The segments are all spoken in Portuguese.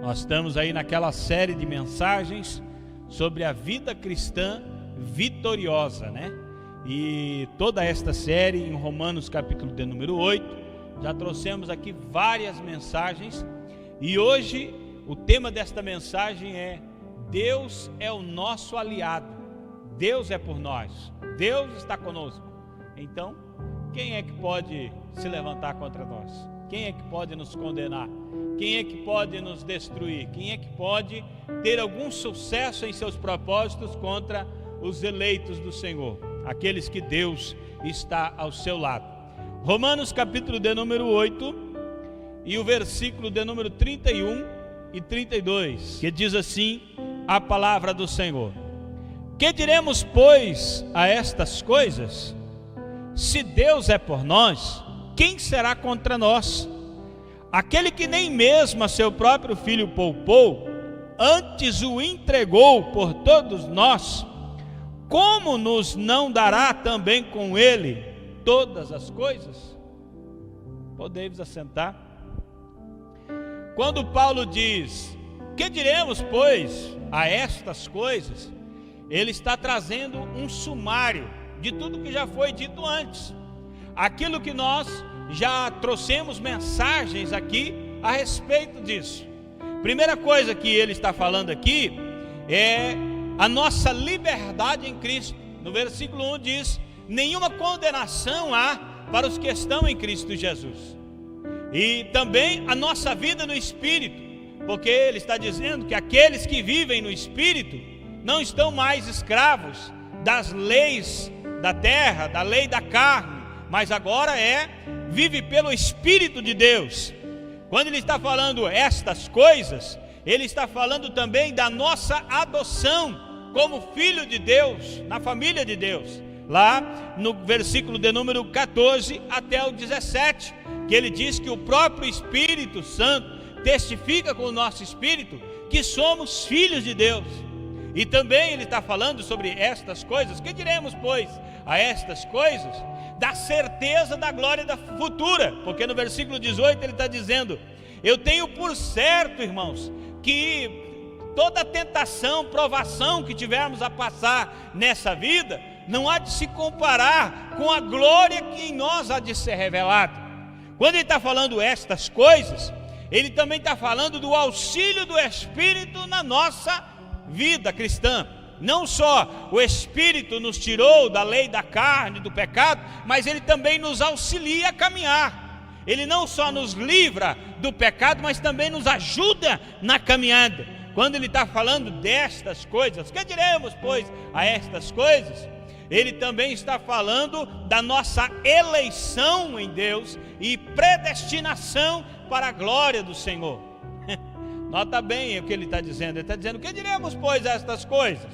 Nós estamos aí naquela série de mensagens sobre a vida cristã vitoriosa, né? E toda esta série em Romanos capítulo de número 8, já trouxemos aqui várias mensagens. E hoje o tema desta mensagem é: Deus é o nosso aliado, Deus é por nós, Deus está conosco. Então, quem é que pode se levantar contra nós? Quem é que pode nos condenar? Quem é que pode nos destruir? Quem é que pode ter algum sucesso em seus propósitos contra os eleitos do Senhor? Aqueles que Deus está ao seu lado. Romanos capítulo de número 8 e o versículo de número 31 e 32, que diz assim a palavra do Senhor: Que diremos, pois, a estas coisas? Se Deus é por nós, quem será contra nós? Aquele que nem mesmo a seu próprio filho poupou, antes o entregou por todos nós, como nos não dará também com ele todas as coisas? Podemos assentar. Quando Paulo diz: que diremos, pois, a estas coisas? Ele está trazendo um sumário de tudo que já foi dito antes. Aquilo que nós já trouxemos mensagens aqui a respeito disso. Primeira coisa que ele está falando aqui é a nossa liberdade em Cristo. No versículo 1 diz: nenhuma condenação há para os que estão em Cristo Jesus. E também a nossa vida no Espírito, porque ele está dizendo que aqueles que vivem no Espírito não estão mais escravos das leis da terra, da lei da carne, mas agora vive pelo Espírito de Deus. Quando ele está falando estas coisas, ele está falando também da nossa adoção como filho de Deus, na família de Deus. Lá no versículo de número 14 até o 17, que ele diz que o próprio Espírito Santo testifica com o nosso espírito que somos filhos de Deus. E também ele está falando sobre estas coisas. Que diremos, pois, a estas coisas? Da certeza da glória da futura, porque no versículo 18 ele está dizendo: eu tenho por certo, irmãos, que toda tentação, provação que tivermos a passar nessa vida, não há de se comparar com a glória que em nós há de ser revelada. Quando ele está falando estas coisas, ele também está falando do auxílio do Espírito na nossa vida cristã. Não só o Espírito nos tirou da lei da carne, do pecado, mas ele também nos auxilia a caminhar. Ele não só nos livra do pecado, mas também nos ajuda na caminhada. Quando ele está falando destas coisas, que diremos, pois, a estas coisas? Ele também está falando da nossa eleição em Deus e predestinação para a glória do Senhor. Nota bem o que ele está dizendo. Ele está dizendo: que diremos, pois, a estas coisas?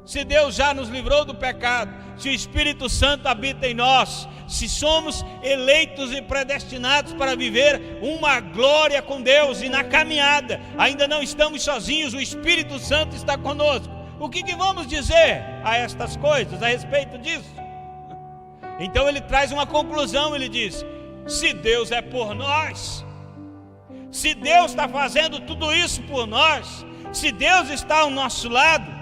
Se Deus já nos livrou do pecado, se o Espírito Santo habita em nós, se somos eleitos e predestinados para viver uma glória com Deus, e na caminhada ainda não estamos sozinhos, o Espírito Santo está conosco, o que vamos dizer a estas coisas, a respeito disso? Então ele traz uma conclusão. Ele diz: se Deus é por nós, se Deus está fazendo tudo isso por nós, se Deus está ao nosso lado,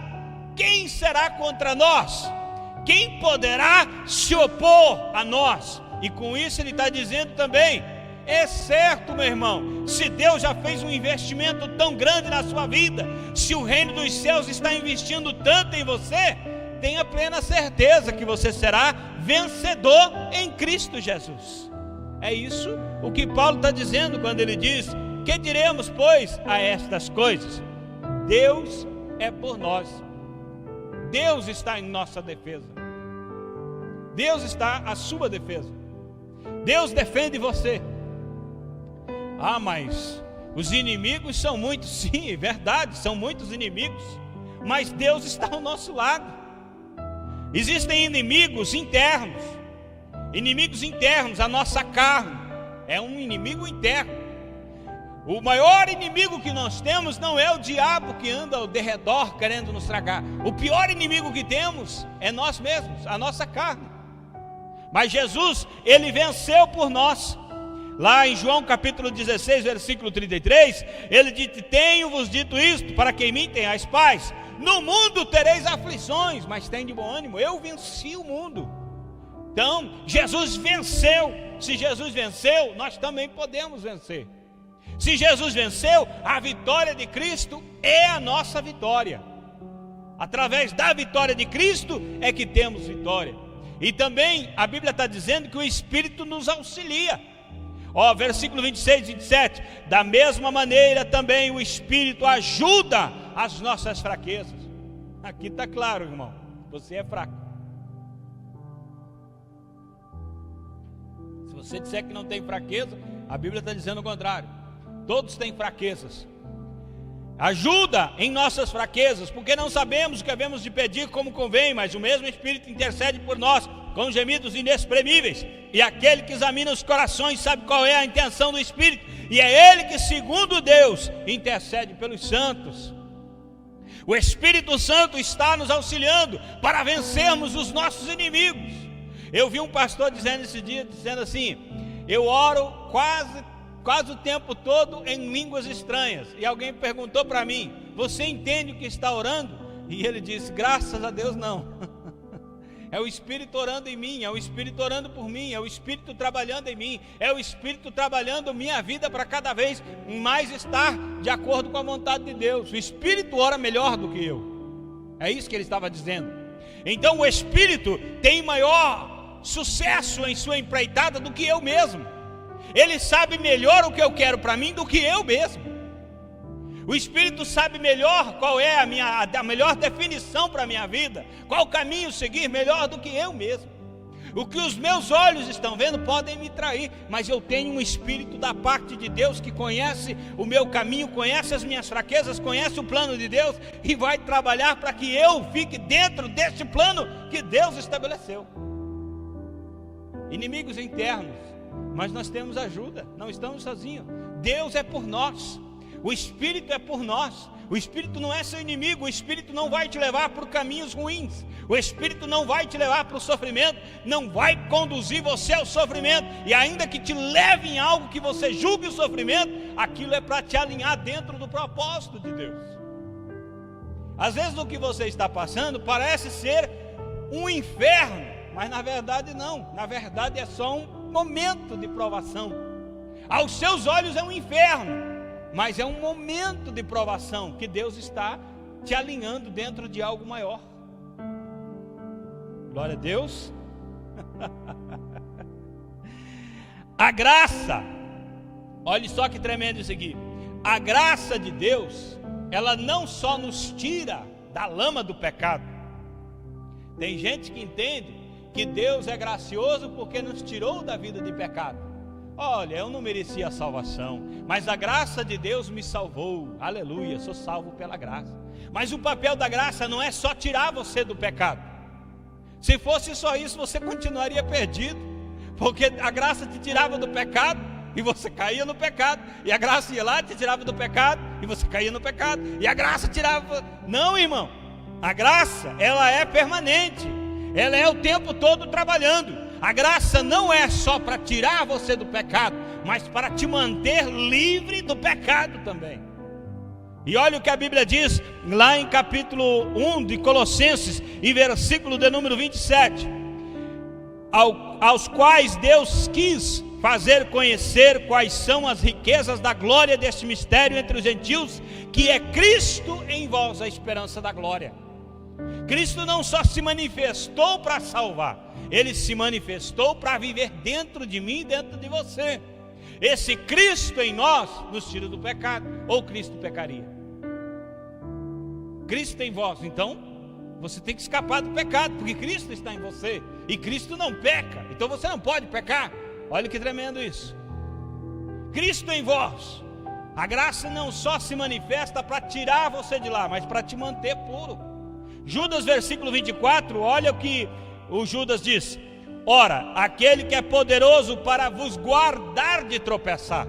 quem será contra nós? Quem poderá se opor a nós? E com isso ele está dizendo também: é certo, meu irmão, se Deus já fez um investimento tão grande na sua vida, se o reino dos céus está investindo tanto em você, tenha plena certeza que você será vencedor em Cristo Jesus. É isso o que Paulo está dizendo quando ele diz: que diremos, pois, a estas coisas? Deus é por nós. Deus está em nossa defesa. Deus está à sua defesa. Deus defende você. Ah, mas os inimigos são muitos. Sim, é verdade, são muitos inimigos, mas Deus está ao nosso lado. Existem inimigos internos. Inimigos internos, a nossa carne é um inimigo interno. O maior inimigo que nós temos não é o diabo que anda ao derredor querendo nos tragar. O pior inimigo que temos é nós mesmos, a nossa carne. Mas Jesus, ele venceu por nós. Lá em João capítulo 16, versículo 33, ele diz: tenho-vos dito isto, para que em mim tenhais paz. No mundo tereis aflições, mas tem de bom ânimo, eu venci o mundo. Então, Jesus venceu. Se Jesus venceu, nós também podemos vencer. Se Jesus venceu, a vitória de Cristo é a nossa vitória. Através da vitória de Cristo é que temos vitória. E também a Bíblia está dizendo que o Espírito nos auxilia. Ó, versículo 26 e 27, da mesma maneira também o Espírito ajuda as nossas fraquezas. Aqui está claro, irmão, você é fraco. Se você disser que não tem fraqueza, a Bíblia está dizendo o contrário. Todos têm fraquezas. Ajuda em nossas fraquezas, porque não sabemos o que havemos de pedir como convém, mas o mesmo Espírito intercede por nós com gemidos inexprimíveis. E aquele que examina os corações sabe qual é a intenção do Espírito, e é Ele que, segundo Deus, intercede pelos santos. O Espírito Santo está nos auxiliando para vencermos os nossos inimigos. Eu vi um pastor dizendo esse dia, dizendo assim: eu oro quase o tempo todo em línguas estranhas. E alguém perguntou para mim: você entende o que está orando? E ele disse: graças a Deus não. É o Espírito orando em mim, é o Espírito orando por mim, é o Espírito trabalhando em mim, é o Espírito trabalhando minha vida para cada vez mais estar de acordo com a vontade de Deus. O Espírito ora melhor do que eu. É isso que ele estava dizendo. Então o Espírito tem maior sucesso em sua empreitada do que eu mesmo. Ele sabe melhor o que eu quero para mim do que eu mesmo. O Espírito sabe melhor qual é a melhor definição para a minha vida, qual caminho seguir melhor do que eu mesmo. O que os meus olhos estão vendo podem me trair, mas eu tenho um Espírito da parte de Deus que conhece o meu caminho, conhece as minhas fraquezas, conhece o plano de Deus e vai trabalhar para que eu fique dentro deste plano que Deus estabeleceu. Inimigos internos, mas nós temos ajuda, não estamos sozinhos. Deus é por nós. O Espírito é por nós. O Espírito não é seu inimigo. O Espírito não vai te levar por caminhos ruins. O Espírito não vai te levar para o sofrimento. Não vai conduzir você ao sofrimento. E ainda que te leve em algo que você julgue o sofrimento, aquilo é para te alinhar dentro do propósito de Deus. Às vezes o que você está passando parece ser um inferno, mas na verdade não. Na verdade é só um momento de provação. Aos seus olhos é um inferno, mas é um momento de provação que Deus está te alinhando dentro de algo maior. Glória a Deus. A graça, olha só que tremendo isso aqui. A graça de Deus, ela não só nos tira da lama do pecado. Tem gente que entende que Deus é gracioso porque nos tirou da vida de pecado. Olha, eu não merecia a salvação, mas a graça de Deus me salvou. Aleluia, sou salvo pela graça. Mas o papel da graça não é só tirar você do pecado. Se fosse só isso, você continuaria perdido, porque a graça te tirava do pecado e você caía no pecado, e a graça ia lá, te tirava do pecado e você caía no pecado, e a graça tirava. Não, irmão, a graça, ela é permanente, ela é o tempo todo trabalhando. A graça não é só para tirar você do pecado, mas para te manter livre do pecado também. E olha o que a Bíblia diz lá em capítulo 1 de Colossenses, e versículo de número 27. Aos quais Deus quis fazer conhecer quais são as riquezas da glória deste mistério entre os gentios, que é Cristo em vós, a esperança da glória. Cristo não só se manifestou para salvar, Ele se manifestou para viver dentro de mim e dentro de você. Esse Cristo em nós nos tira do pecado, ou Cristo pecaria? Cristo em vós, então você tem que escapar do pecado, porque Cristo está em você, e Cristo não peca, então você não pode pecar. Olha que tremendo isso. Cristo em vós, a graça não só se manifesta para tirar você de lá, mas para te manter puro. Judas versículo 24, olha o que o Judas diz: ora, aquele que é poderoso para vos guardar de tropeçar.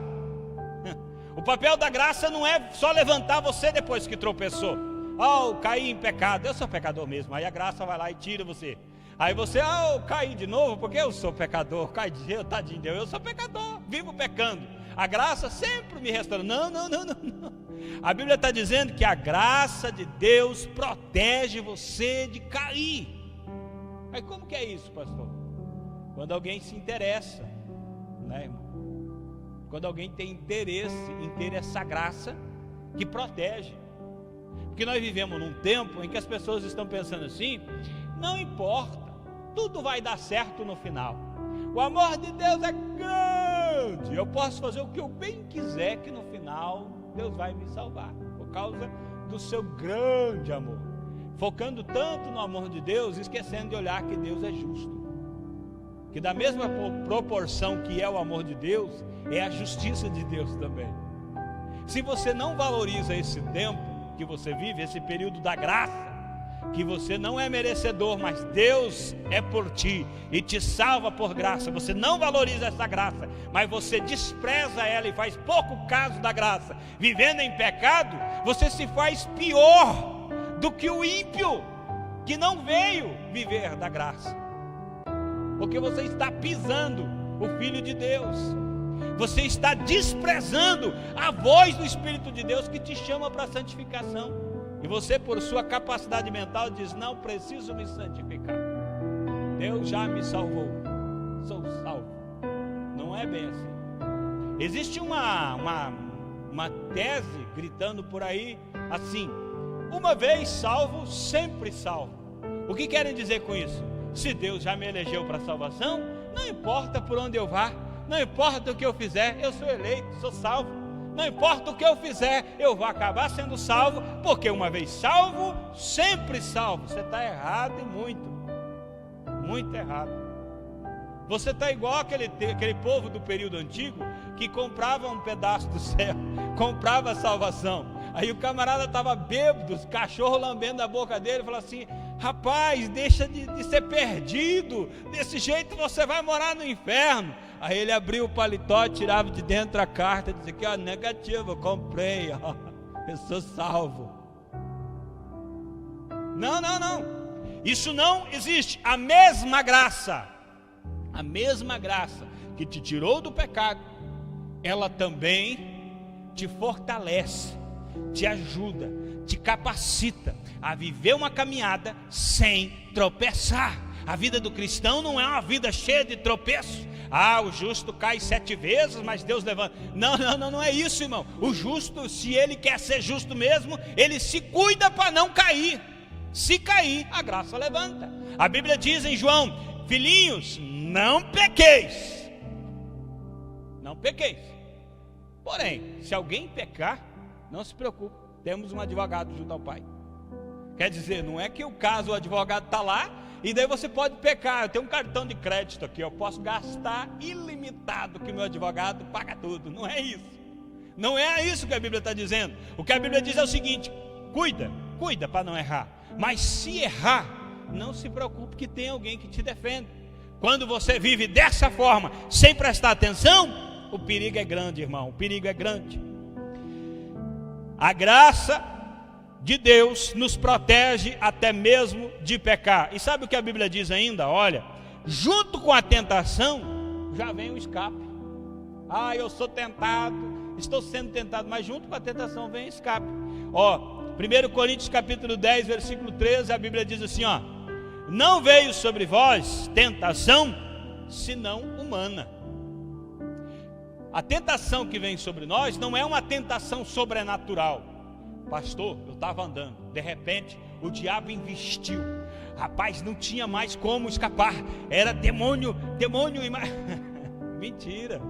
O papel da graça não é só levantar você depois que tropeçou. Oh, caí em pecado, eu sou pecador mesmo. Aí a graça vai lá e tira você. Aí você, eu caí de novo, porque eu sou pecador, cai de jeito, tadinho de Deus, eu sou pecador, vivo pecando. A graça sempre me restaura. Não. A Bíblia está dizendo que a graça de Deus protege você de cair. Mas como que é isso, pastor? Quando alguém se interessa, né, irmão? Quando alguém tem interesse em ter essa graça que protege. Porque nós vivemos num tempo em que as pessoas estão pensando assim: não importa, tudo vai dar certo no final. O amor de Deus é grande, eu posso fazer o que eu bem quiser, que no final Deus vai me salvar, por causa do seu grande amor. Focando tanto no amor de Deus, esquecendo de olhar que Deus é justo. Que da mesma proporção que é o amor de Deus, é a justiça de Deus também. Se você não valoriza esse tempo que você vive, esse período da graça, que você não é merecedor, mas Deus é por ti e te salva por graça, você não valoriza essa graça, mas você despreza ela e faz pouco caso da graça, vivendo em pecado, você se faz pior do que o ímpio que não veio viver da graça, porque você está pisando o Filho de Deus, você está desprezando a voz do Espírito de Deus que te chama para a santificação. E você, por sua capacidade mental, diz: não preciso me santificar, Deus já me salvou, sou salvo. Não é bem assim. Existe uma tese gritando por aí assim: uma vez salvo, sempre salvo. O que querem dizer com isso? Se Deus já me elegeu para a salvação, não importa por onde eu vá, não importa o que eu fizer, eu sou eleito, sou salvo. Não importa o que eu fizer, eu vou acabar sendo salvo, porque uma vez salvo, sempre salvo. Você está errado e muito errado. Você está igual aquele povo do período antigo, que comprava um pedaço do céu, comprava a salvação. Aí o camarada estava bêbado, os cachorros lambendo a boca dele, e falou assim: rapaz, deixa de ser perdido, desse jeito você vai morar no inferno. Aí ele abriu o paletó, tirava de dentro a carta e dizia que, negativo, eu comprei, eu sou salvo. Não, isso não existe. A mesma graça que te tirou do pecado, ela também te fortalece, te ajuda, te capacita a viver uma caminhada sem tropeçar. A vida do cristão não é uma vida cheia de tropeços. O justo cai 7 vezes, mas Deus levanta. Não é isso, irmão. O justo, se ele quer ser justo mesmo, ele se cuida para não cair. Se cair, a graça levanta. A Bíblia diz em João: filhinhos, não pequeis. Não pequeis. Porém, se alguém pecar, não se preocupe, temos um advogado junto ao Pai. Quer dizer, não é que o caso, o advogado está lá, e daí você pode pecar. Eu tenho um cartão de crédito aqui, eu posso gastar ilimitado, que meu advogado paga tudo. Não é isso. Não é isso que a Bíblia está dizendo. O que a Bíblia diz é o seguinte: cuida para não errar. Mas se errar, não se preocupe, que tem alguém que te defende. Quando você vive dessa forma, sem prestar atenção, o perigo é grande, irmão. O perigo é grande. A graça de Deus nos protege até mesmo de pecar. E sabe o que a Bíblia diz ainda? Olha, junto com a tentação já vem o escape. Eu sou tentado, estou sendo tentado, mas junto com a tentação vem o escape. 1 Coríntios capítulo 10, versículo 13, a Bíblia diz assim: não veio sobre vós tentação senão humana. A tentação que vem sobre nós não é uma tentação sobrenatural. Pastor, eu estava andando, de repente o diabo investiu. Rapaz, não tinha mais como escapar. Era demônio. Mentira.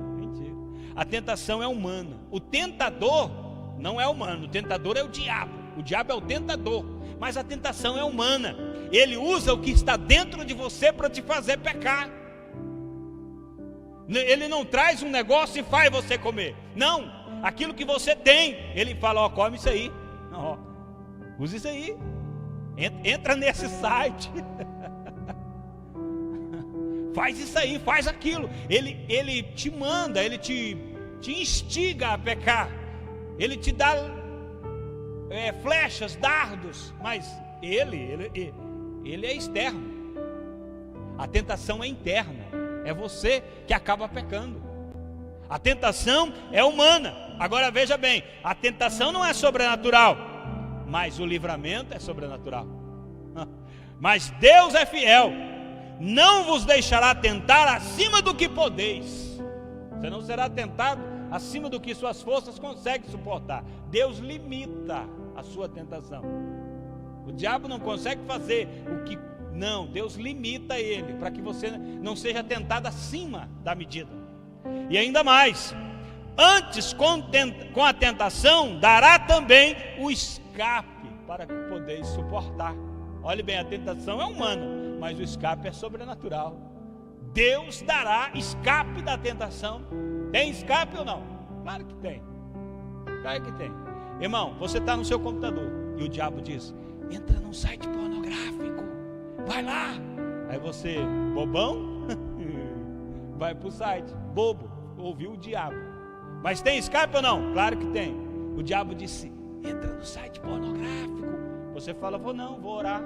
A tentação é humana. O tentador não é humano, o tentador é o diabo. O diabo é o tentador, mas a tentação é humana. Ele usa o que está dentro de você para te fazer pecar. Ele não traz um negócio e faz você comer. Não, aquilo que você tem, ele fala: come isso aí. Usa isso aí. Entra nesse site. Faz isso aí, faz aquilo. Ele te manda, ele te instiga a pecar. Ele te dá flechas, dardos, mas ele é externo. A tentação é interna, é você que acaba pecando. A tentação é humana. Agora veja bem, a tentação não é sobrenatural, mas o livramento é sobrenatural. Mas Deus é fiel, não vos deixará tentar acima do que podeis. Você não será tentado acima do que suas forças conseguem suportar. Deus limita a sua tentação. O diabo não consegue fazer o que... Não, Deus limita ele, para que você não seja tentado acima da medida. E ainda mais, antes com a tentação, dará também o escape, para que podeis suportar. Olhe bem, a tentação é humana, mas o escape é sobrenatural. Deus dará escape da tentação. Tem escape ou não? Claro que tem. Claro que tem. Irmão, você está no seu computador e o diabo diz: entra num site pornográfico, vai lá. Aí você, bobão, vai para o site, bobo, ouviu o diabo. Mas tem escape ou não? Claro que tem. O diabo disse: entra no site pornográfico. Você fala: vou não, vou orar,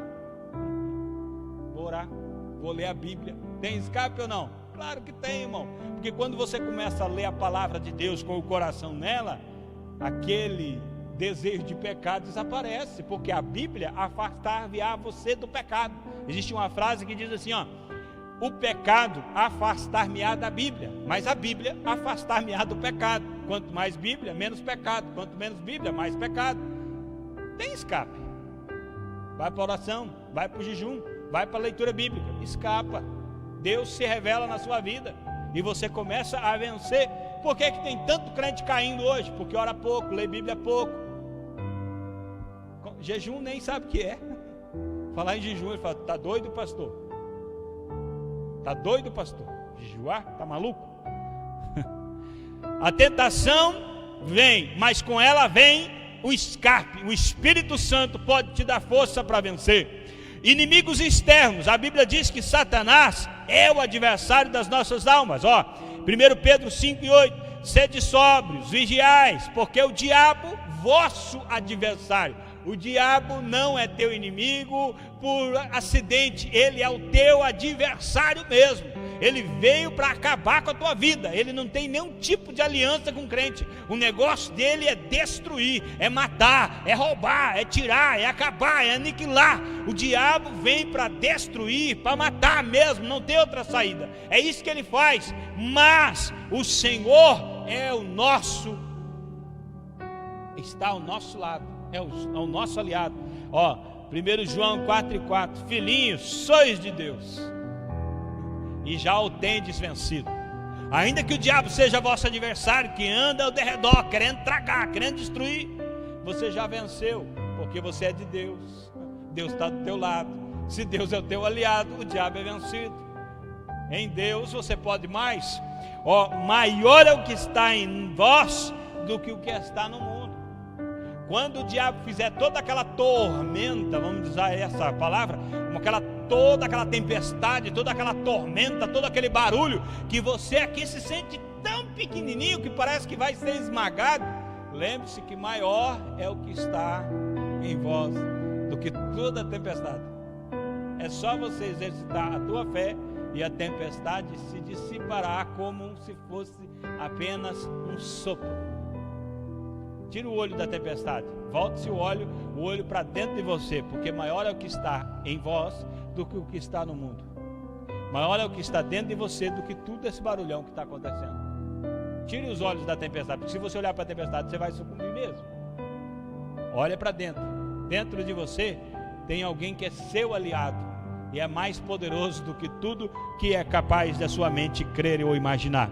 vou ler a Bíblia. Tem escape ou não? Claro que tem, irmão. Porque quando você começa a ler a palavra de Deus com o coração nela, aquele desejo de pecado desaparece, porque a Bíblia afastar-vos-á você do pecado. Existe uma frase que diz assim, ó: o pecado afastar-me-á da Bíblia, mas a Bíblia afastar-me-á do pecado. Quanto mais Bíblia, menos pecado. Quanto menos Bíblia, mais pecado. Tem escape. Vai para a oração, vai para o jejum, vai para a leitura bíblica, escapa. Deus se revela na sua vida e você começa a vencer. Por que tem tanto crente caindo hoje? Porque ora pouco, lê Bíblia pouco. Jejum nem sabe o que é. Falar em jejum, ele fala: tá doido, pastor? Tá doido, pastor? Jejuar? Tá maluco? A tentação vem, mas com ela vem o escape. O Espírito Santo pode te dar força para vencer. Inimigos externos, a Bíblia diz que Satanás é o adversário das nossas almas. 1 Pedro 5:8, sede sóbrios, vigiais, porque o diabo, vosso adversário. O diabo não é teu inimigo por acidente, ele é o teu adversário mesmo. Ele veio para acabar com a tua vida. Ele não tem nenhum tipo de aliança com o crente. O negócio dele é destruir, é matar, é roubar, é tirar, é acabar, é aniquilar. O diabo vem para destruir, para matar mesmo, não tem outra saída. É isso que ele faz. Mas o Senhor é o nosso, está ao nosso lado, é o nosso aliado. 1 João 4:4, filhinhos, sois de Deus e já o tendes vencido. Ainda que o diabo seja vosso adversário, que anda ao derredor, querendo tragar, querendo destruir, você já venceu, porque você é de Deus. Deus está do teu lado. Se Deus é o teu aliado, o diabo é vencido. Em Deus você pode mais. Maior é o que está em vós do que o que está no mundo. Quando o diabo fizer toda aquela tormenta, vamos usar essa palavra, toda aquela tempestade, toda aquela tormenta, todo aquele barulho, que você aqui se sente tão pequenininho que parece que vai ser esmagado, lembre-se que maior é o que está em vós do que toda a tempestade. É só você exercitar a tua fé e a tempestade se dissipará como se fosse apenas um sopro. Tira o olho da tempestade, volte-se o olho para dentro de você, porque maior é o que está em vós do que o que está no mundo. Maior é o que está dentro de você do que tudo esse barulhão que está acontecendo. Tire os olhos da tempestade, porque se você olhar para a tempestade, você vai sucumbir mesmo. Olha para dentro. Dentro de você tem alguém que é seu aliado e é mais poderoso do que tudo que é capaz da sua mente crer ou imaginar.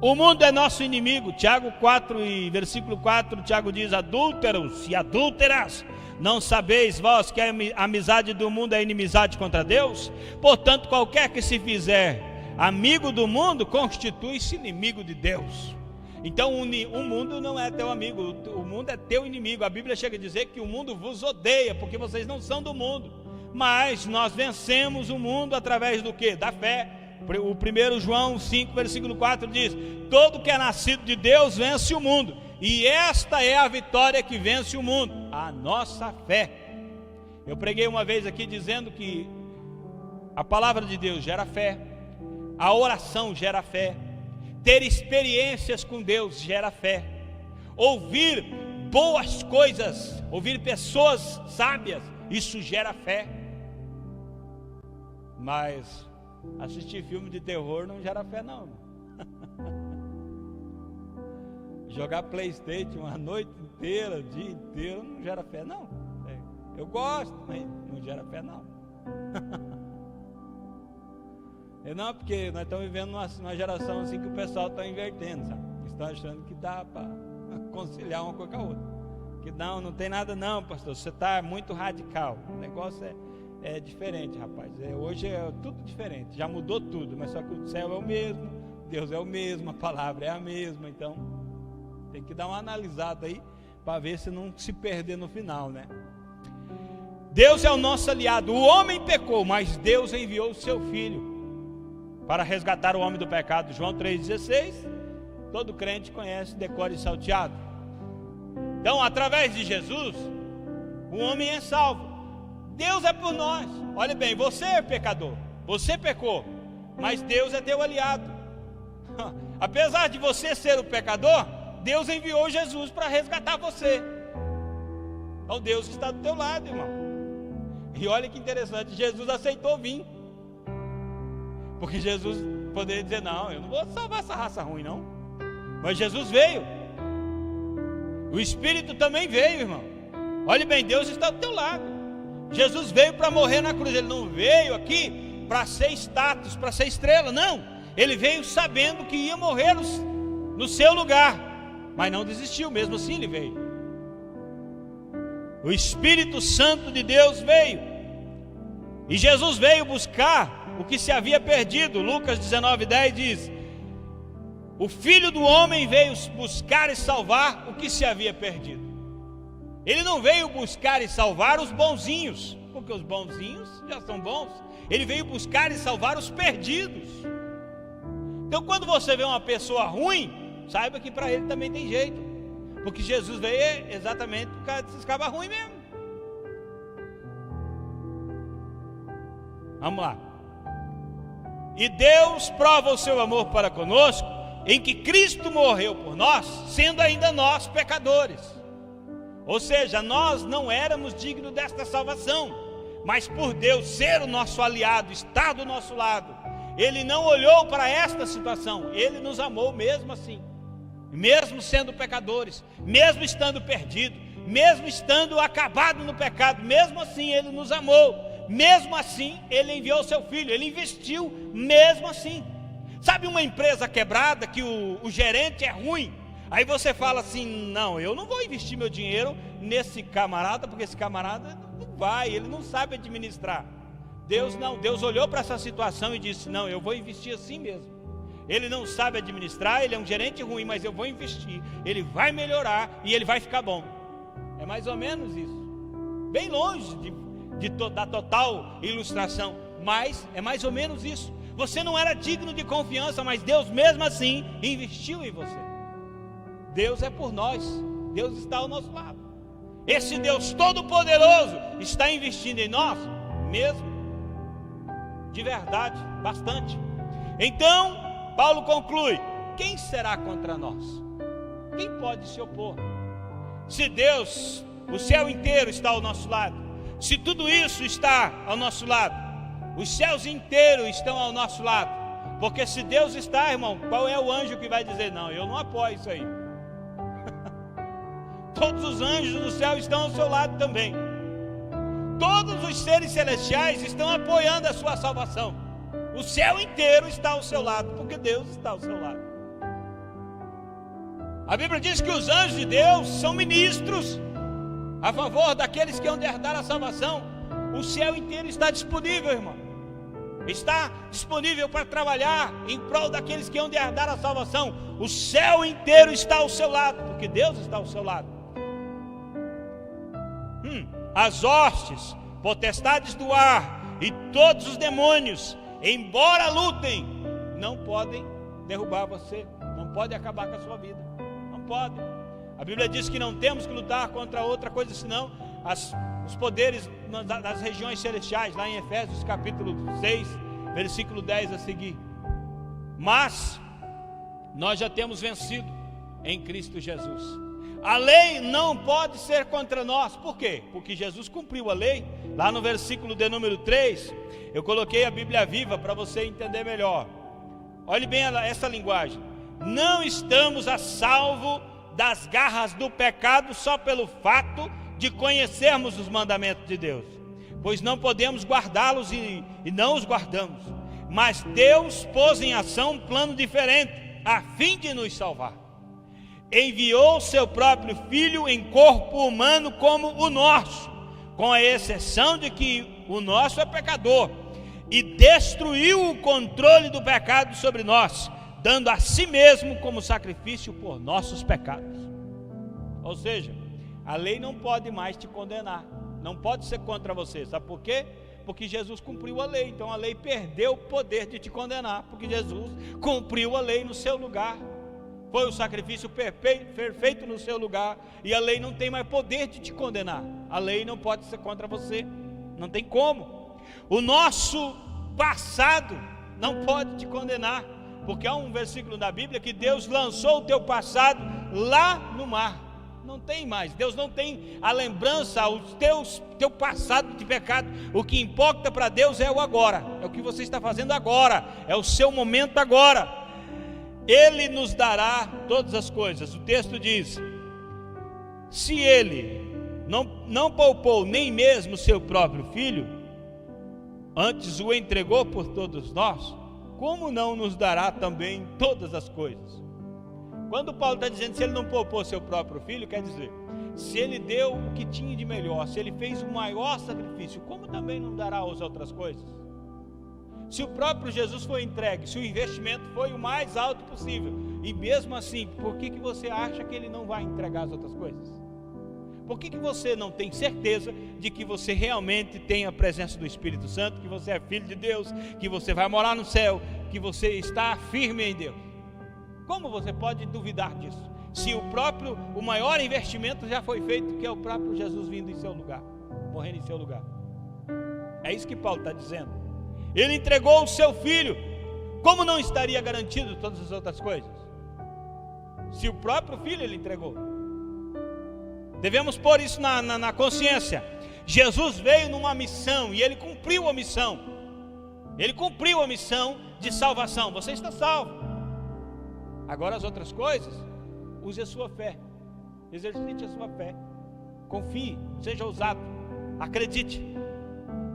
O mundo é nosso inimigo. Tiago 4 e versículo 4, Tiago diz: adúlteros e adúlteras, não sabeis vós que a amizade do mundo é inimizade contra Deus? Portanto, qualquer que se fizer amigo do mundo, constitui-se inimigo de Deus. Então o mundo não é teu amigo, o mundo é teu inimigo. A Bíblia chega a dizer que o mundo vos odeia, porque vocês não são do mundo. Mas nós vencemos o mundo através do quê? Da fé. O 1 João 5, versículo 4 diz: todo que é nascido de Deus vence o mundo. E esta é a vitória que vence o mundo, a nossa fé. Eu preguei uma vez aqui dizendo que A palavra de Deus gera fé, a oração gera fé, ter experiências com Deus gera fé, ouvir boas coisas, ouvir pessoas sábias, isso gera fé. Mas assistir filme de terror não gera fé não. Jogar PlayStation a noite inteira, o dia inteiro, não gera fé não. Eu gosto, mas não gera fé não. Não, porque nós estamos vivendo numa geração assim que o pessoal está invertendo, sabe? Estão achando que dá para conciliar uma coisa com a outra. Que não tem nada não, pastor, você está muito radical. O negócio é diferente, rapaz. Hoje é tudo diferente, já mudou tudo, mas só que o céu é o mesmo, Deus é o mesmo, a palavra é a mesma, então tem que dar uma analisada aí para ver se não se perder no final, né? Deus é o nosso aliado. O homem pecou, mas Deus enviou o seu filho para resgatar o homem do pecado. João 3,16, todo crente conhece, decora e salteado. Então, através de Jesus, o homem é salvo. Deus é por nós. Olha bem, você é pecador, você pecou, mas Deus é teu aliado. Apesar de você ser o pecador, Deus enviou Jesus para resgatar você. Então Deus está do teu lado, irmão. E olha que interessante, Jesus aceitou vir. Porque Jesus poderia dizer, não, eu não vou salvar essa raça ruim não. Mas Jesus veio. O Espírito também veio, irmão. Olha bem, Deus está do teu lado. Jesus veio para morrer na cruz. Ele não veio aqui para ser status, para ser estrela, não. Ele veio sabendo que ia morrer no seu lugar, mas não desistiu, mesmo assim ele veio. O Espírito Santo de Deus veio, e Jesus veio buscar o que se havia perdido. Lucas 19:10 diz: o Filho do Homem veio buscar e salvar o que se havia perdido. Ele não veio buscar e salvar os bonzinhos, porque os bonzinhos já são bons. Ele veio buscar e salvar os perdidos. Então, quando você vê uma pessoa ruim, saiba que para ele também tem jeito, porque Jesus veio exatamente por causa desses cabas ruins mesmo. Vamos lá. E Deus prova o seu amor para conosco, em que Cristo morreu por nós, sendo ainda nós pecadores. Ou seja, nós não éramos dignos desta salvação, mas por Deus ser o nosso aliado, estar do nosso lado, Ele não olhou para esta situação, Ele nos amou mesmo assim, mesmo sendo pecadores, mesmo estando perdidos, mesmo estando acabado no pecado, mesmo assim Ele nos amou, mesmo assim Ele enviou o seu Filho, Ele investiu mesmo assim. Sabe uma empresa quebrada que o gerente é ruim? Aí você fala assim, não, eu não vou investir meu dinheiro nesse camarada, porque esse camarada não vai, ele não sabe administrar. Deus não, Deus olhou para essa situação e disse, não, eu vou investir assim mesmo. Ele não sabe administrar, ele é um gerente ruim, mas eu vou investir, ele vai melhorar e ele vai ficar bom. É mais ou menos isso, bem longe da total ilustração, mas é mais ou menos isso. Você não era digno de confiança, mas Deus mesmo assim investiu em você. Deus é por nós, Deus está ao nosso lado. Esse Deus todo-poderoso está investindo em nós, mesmo, de verdade, bastante. Então, Paulo conclui, quem será contra nós? Quem pode se opor? Se Deus, o céu inteiro está ao nosso lado, se tudo isso está ao nosso lado, os céus inteiros estão ao nosso lado, porque se Deus está, irmão, qual é o anjo que vai dizer, não, eu não apoio isso aí? Todos os anjos do céu estão ao seu lado também. Todos os seres celestiais estão apoiando a sua salvação. O céu inteiro está ao seu lado, porque Deus está ao seu lado. A Bíblia diz que os anjos de Deus são ministros a favor daqueles que hão de herdar a salvação. O céu inteiro está disponível, irmão. Está disponível para trabalhar em prol daqueles que hão de herdar a salvação. O céu inteiro está ao seu lado, porque Deus está ao seu lado. As hostes, potestades do ar e todos os demônios, embora lutem, não podem derrubar você, não podem acabar com a sua vida, não podem. A Bíblia diz que não temos que lutar contra outra coisa senão os poderes das regiões celestiais, lá em Efésios capítulo 6, versículo 10 a seguir. Mas nós já temos vencido em Cristo Jesus. A lei não pode ser contra nós. Por quê? Porque Jesus cumpriu a lei. Lá no versículo de número 3, eu coloquei a Bíblia Viva para você entender melhor. Olhe bem essa linguagem. Não estamos a salvo das garras do pecado só pelo fato de conhecermos os mandamentos de Deus, pois não podemos guardá-los e não os guardamos. Mas Deus pôs em ação um plano diferente, a fim de nos salvar. Enviou seu próprio Filho em corpo humano como o nosso, com a exceção de que o nosso é pecador, e destruiu o controle do pecado sobre nós, dando a si mesmo como sacrifício por nossos pecados. Ou seja, a lei não pode mais te condenar, não pode ser contra você. Sabe por quê? Porque Jesus cumpriu a lei. Então a lei perdeu o poder de te condenar, porque Jesus cumpriu a lei no seu lugar. Foi o sacrifício perfeito no seu lugar, e a lei não tem mais poder de te condenar. A lei não pode ser contra você, não tem como. O nosso passado não pode te condenar, porque há um versículo da Bíblia que Deus lançou o teu passado lá no mar. Não tem mais, Deus não tem a lembrança, o teu passado de pecado. O que importa para Deus é o agora, é o que você está fazendo agora, é o seu momento agora. Ele nos dará todas as coisas. O texto diz: se Ele não poupou nem mesmo seu próprio Filho, antes o entregou por todos nós, como não nos dará também todas as coisas? Quando Paulo está dizendo se Ele não poupou seu próprio Filho, quer dizer, se Ele deu o que tinha de melhor, se Ele fez o maior sacrifício, como também não dará as outras coisas? Se o próprio Jesus foi entregue, se o investimento foi o mais alto possível, e mesmo assim, por que você acha que Ele não vai entregar as outras coisas? Por que você não tem certeza de que você realmente tem a presença do Espírito Santo, que você é filho de Deus, que você vai morar no céu, que você está firme em Deus? Como você pode duvidar disso? Se o maior investimento já foi feito, que é o próprio Jesus vindo em seu lugar, morrendo em seu lugar. É isso que Paulo está dizendo. Ele entregou o seu Filho, como não estaria garantido todas as outras coisas? Se o próprio Filho Ele entregou. Devemos pôr isso na consciência. Jesus veio numa missão e Ele cumpriu a missão. Ele cumpriu a missão de salvação. Você está salvo. Agora as outras coisas, use a sua fé, exercite a sua fé, confie, seja ousado, acredite,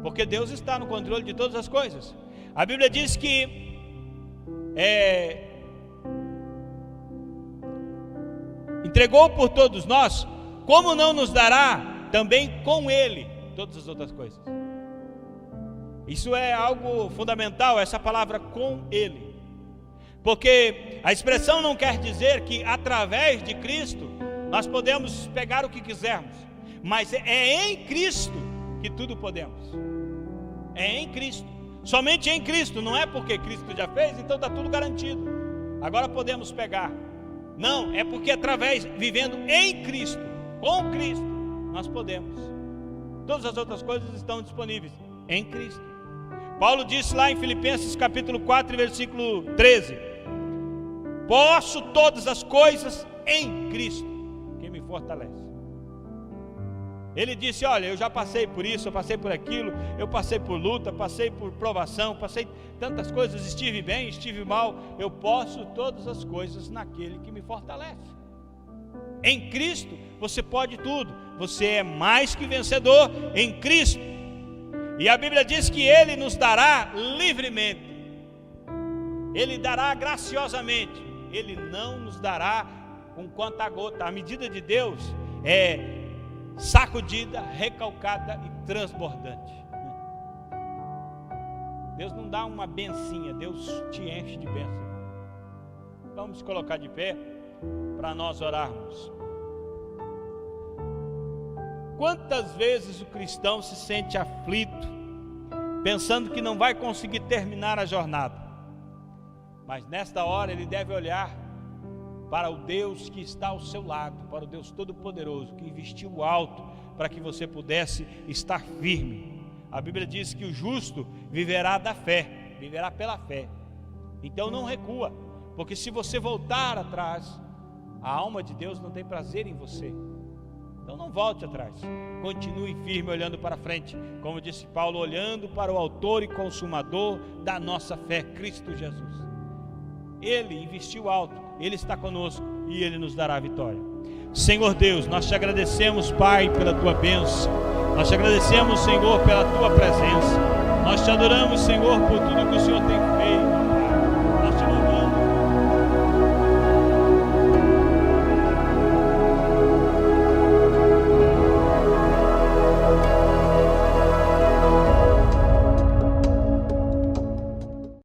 porque Deus está no controle de todas as coisas. A Bíblia diz que entregou por todos nós, como não nos dará também com Ele todas as outras coisas? Isso é algo fundamental, essa palavra com Ele. Porque a expressão não quer dizer que através de Cristo nós podemos pegar o que quisermos, mas é em Cristo que tudo podemos. É em Cristo, somente em Cristo. Não é porque Cristo já fez, então está tudo garantido, agora podemos pegar. Não, é porque vivendo em Cristo, com Cristo, nós podemos. Todas as outras coisas estão disponíveis em Cristo. Paulo disse lá em Filipenses capítulo 4, versículo 13: posso todas as coisas em Cristo, que me fortalece. Ele disse: olha, eu já passei por isso, eu passei por aquilo, eu passei por luta, passei por provação, passei tantas coisas, estive bem, estive mal. Eu posso todas as coisas naquele que me fortalece. Em Cristo você pode tudo, você é mais que vencedor em Cristo. E a Bíblia diz que Ele nos dará livremente, Ele dará graciosamente, Ele não nos dará com conta-gota. A medida de Deus é sacudida, recalcada e transbordante. Deus não dá uma bencinha, Deus te enche de bênção. Vamos colocar de pé para nós orarmos. Quantas vezes o cristão se sente aflito, pensando que não vai conseguir terminar a jornada, mas nesta hora ele deve olhar para o Deus que está ao seu lado, para o Deus Todo-Poderoso, que investiu alto para que você pudesse estar firme. A Bíblia diz que o justo viverá da fé, viverá pela fé. Então não recua, porque se você voltar atrás, a alma de Deus não tem prazer em você. Então não volte atrás, continue firme olhando para frente, como disse Paulo, olhando para o autor e consumador da nossa fé, Cristo Jesus. Ele investiu alto, Ele está conosco e Ele nos dará a vitória. Senhor Deus, nós te agradecemos, Pai, pela tua bênção, nós te agradecemos, Senhor, pela tua presença, nós te adoramos, Senhor, por tudo que o Senhor tem feito.